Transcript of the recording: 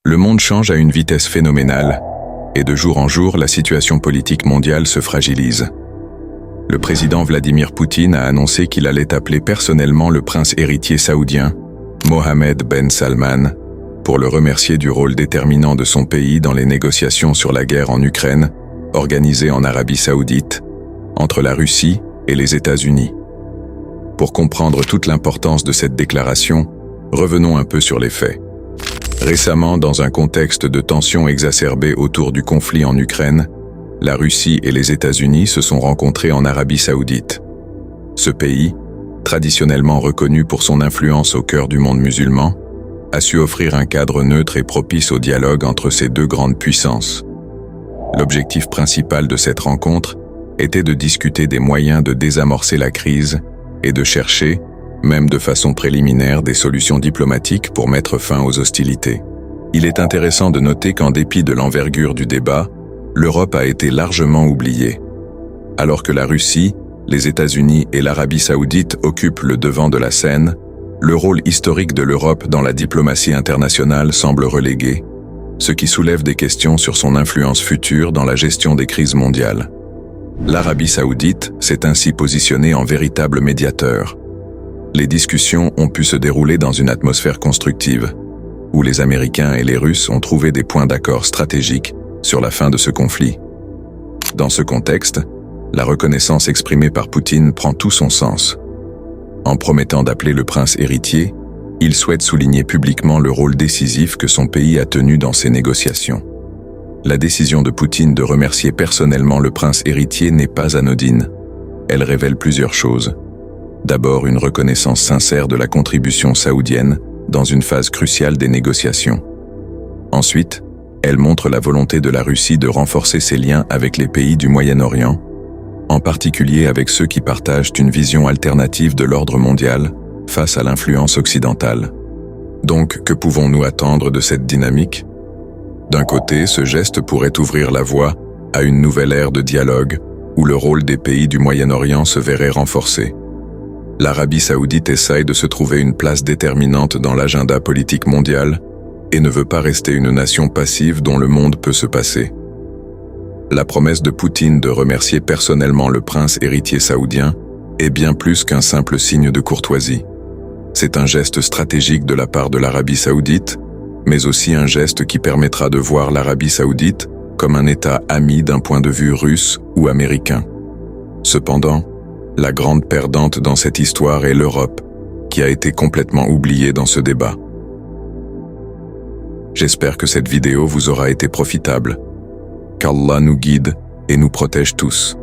Le monde change à une vitesse phénoménale, et de jour en jour, la situation politique mondiale se fragilise. Le président Vladimir Poutine a annoncé qu'il allait appeler personnellement le prince héritier saoudien, Mohammed Ben Salman, pour le remercier du rôle déterminant de son pays dans les négociations sur la guerre en Ukraine, organisée en Arabie Saoudite, entre la Russie et les États-Unis. Pour comprendre toute l'importance de cette déclaration, revenons un peu sur les faits. Récemment, dans un contexte de tensions exacerbées autour du conflit en Ukraine, la Russie et les États-Unis se sont rencontrés en Arabie Saoudite. Ce pays, traditionnellement reconnu pour son influence au cœur du monde musulman, a su offrir un cadre neutre et propice au dialogue entre ces deux grandes puissances. L'objectif principal de cette rencontre était de discuter des moyens de désamorcer la crise et de chercher, même de façon préliminaire, des solutions diplomatiques pour mettre fin aux hostilités. Il est intéressant de noter qu'en dépit de l'envergure du débat, l'Europe a été largement oubliée. Alors que la Russie, les États-Unis et l'Arabie Saoudite occupent le devant de la scène, le rôle historique de l'Europe dans la diplomatie internationale semble relégué, ce qui soulève des questions sur son influence future dans la gestion des crises mondiales. L'Arabie Saoudite s'est ainsi positionnée en véritable médiateur. Les discussions ont pu se dérouler dans une atmosphère constructive, où les Américains et les Russes ont trouvé des points d'accord stratégiques sur la fin de ce conflit. Dans ce contexte, la reconnaissance exprimée par Poutine prend tout son sens. En promettant d'appeler le prince héritier, il souhaite souligner publiquement le rôle décisif que son pays a tenu dans ces négociations. La décision de Poutine de remercier personnellement le prince héritier n'est pas anodine. Elle révèle plusieurs choses. D'abord, une reconnaissance sincère de la contribution saoudienne dans une phase cruciale des négociations. Ensuite, elle montre la volonté de la Russie de renforcer ses liens avec les pays du Moyen-Orient, en particulier avec ceux qui partagent une vision alternative de l'ordre mondial face à l'influence occidentale. Donc, que pouvons-nous attendre de cette dynamique? D'un côté, ce geste pourrait ouvrir la voie à une nouvelle ère de dialogue où le rôle des pays du Moyen-Orient se verrait renforcé. L'Arabie Saoudite essaye de se trouver une place déterminante dans l'agenda politique mondial et ne veut pas rester une nation passive dont le monde peut se passer. La promesse de Poutine de remercier personnellement le prince héritier saoudien est bien plus qu'un simple signe de courtoisie. C'est un geste stratégique de la part de l'Arabie Saoudite, mais aussi un geste qui permettra de voir l'Arabie Saoudite comme un État ami d'un point de vue russe ou américain. Cependant, la grande perdante dans cette histoire est l'Europe, qui a été complètement oubliée dans ce débat. J'espère que cette vidéo vous aura été profitable. Qu'Allah nous guide et nous protège tous.